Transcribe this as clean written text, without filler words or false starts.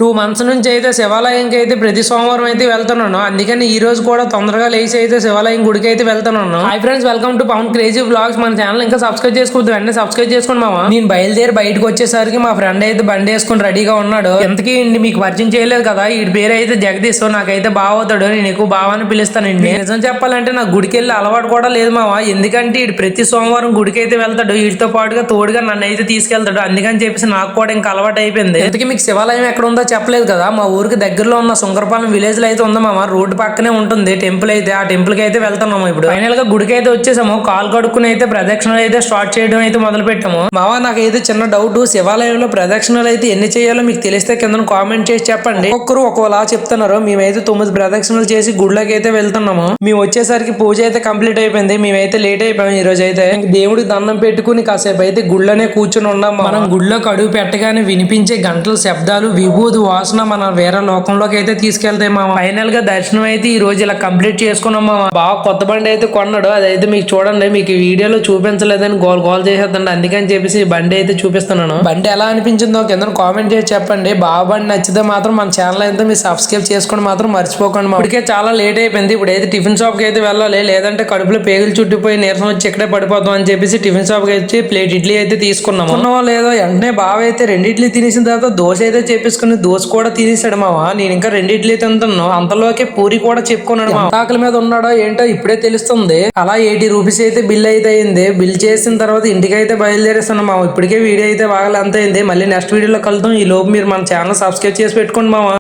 2 months నుంచి అయితే శివాలయంకి అయితే ప్రతి సోమవారం అయితే వెళ్తున్నాను. అందుకని ఈ రోజు కూడా తొందరగా లేచి అయితే శివాలయం గుడికి అయితే వెళ్తున్నాను. Hi friends, welcome to Pavan crazy vlogs. మన ఛానల్ ఇంకా సబ్స్క్రైబ్ చేసుకోవద్దు, వెంటనే సబ్స్క్రైబ్ చేసుకోండి మామ. నేను బయలుదేరి బయటకు వచ్చేసరికి మా ఫ్రెండ్ అయితే బండి వేసుకుని రెడీగా ఉన్నాడు. ఎంతకీ మీకు పరిచయం చేయలేదు కదా, ఈ పేరు అయితే జగదీష్. నాకైతే బావ అవుతాడు, నేను ఎక్కువ బావాని పిలుస్తానండి. నిజం చెప్పాలంటే నాకు గుడికి వెళ్ళి అలవాటు కూడా లేదు మామ. ఎందుకంటే ఇటు ప్రతి సోమవారం గుడికి అయితే వెళ్తాడు, వీటితో పాటుగా తోడుగా నన్ను అయితే తీసుకెళ్తాడు. అందుకని చెప్పేసి నాకు కూడా ఇంకా అలవాటు అయిపోయింది. ఇంతకీ మీకు శివాలయం ఎక్కడ ఉందో చెప్పలేదు కదా. మా ఊరికి దగ్గరలో ఉన్న సుంకరపాలెం విలేజ్ లో అయితే ఉంది మామ. రోడ్డు పక్కనే ఉంటుంది టెంపుల్ అయితే. ఆ టెంపుల్ కి అయితే వెళ్తున్నాము. ఇప్పుడు ఫైనల్ గా గుడికి అయితే వచ్చేసాము. కాలు కడుక్కుని అయితే ప్రదక్షిణలు అయితే స్టార్ట్ చేయడం అయితే మొదలు పెట్టాము. మామ నాకైతే చిన్న డౌట్, శివాలయంలో ప్రదక్షిణలు అయితే ఎన్ని చేయాలో మీకు తెలిస్తే కింద కామెంట్ చేసి చెప్పండి. ఒక్కరు ఒక్కోలా చెప్తున్నారు. మేమైతే 9 ప్రదక్షిణలు చేసి గుడిలోకి అయితే వెళ్తున్నాము. మేము వచ్చేసరికి పూజ అయితే కంప్లీట్ అయిపోయింది. మేమైతే లేట్ అయిపోయాము ఈ రోజు అయితే. దేవుడికి దండం పెట్టుకుని కాసేపు అయితే గుళ్ళోనే కూర్చుని ఉన్నాం. మనం గుళ్ళోకి అడుగు పెట్టగానే వినిపించే గంటల శబ్దాలు, విభూది వాసన మన వేరే లోకంలోకి అయితే తీసుకెళ్తాయి మామ. ఫైనల్ గా దర్శనం అయితే ఈ రోజు ఇలా కంప్లీట్ చేసుకున్నాం మామ. బాగా కొత్త బండి అయితే కొన్నాడు, అదైతే మీకు చూడండి. మీకు ఈ వీడియోలో చూపించలేదని గోల్ చేసేద్దండి. అందుకని చెప్పేసి బండి అయితే చూపిస్తున్నాను. బండి ఎలా అనిపించిందో కింద కామెంట్ చేసి చెప్పండి. బాగా బండి నచ్చితే మాత్రం మన ఛానల్ అయితే మీరు సబ్స్క్రైబ్ చేసుకోండి మాత్రం మర్చిపోకండి. ఇప్పటికే చాలా లేట్ అయిపోయింది. ఇప్పుడు అయితే టిఫిన్ షాప్ కి అయితే వెళ్ళాలి, లేదంటే కడుపులో పేగులు చుట్టిపోయి నీరసం వచ్చి ఇక్కడే పడిపోతాం అని చెప్పేసి టిఫిన్ షాప్ కి వచ్చి ప్లేట్ ఇడ్లీ అయితే తీసుకున్నాము. ఉన్నావో లేదో వెంటనే బావ అయితే 2 ఇడ్లీ తినేసిన తర్వాత దోశ అయితే చేపించుకుని దోశ కూడా తినేసాడు మావా. నేను ఇంకా 2 ఇడ్లీ తింటున్నాను, అంతలోకి పూరి కూడా చెప్పుకున్నాడు. ఆకలి మీద ఉన్నాడో ఏంటో ఇప్పుడే తెలుస్తుంది. అలా 80 రూపీస్ అయితే బిల్ అయితే అయింది. బిల్ చేసిన తర్వాత ఇంటికి అయితే బయలుదేరేస్తున్నాం మావా. ఇప్పటికే వీడియో అయితే బాగా అంత అయింది. మళ్ళీ నెక్స్ట్ వీడియోలో కలుద్దాం. ఈ లోపు మీరు మన ఛానల్ సబ్స్క్రైబ్ చేసి పెట్టుకోండి మావా.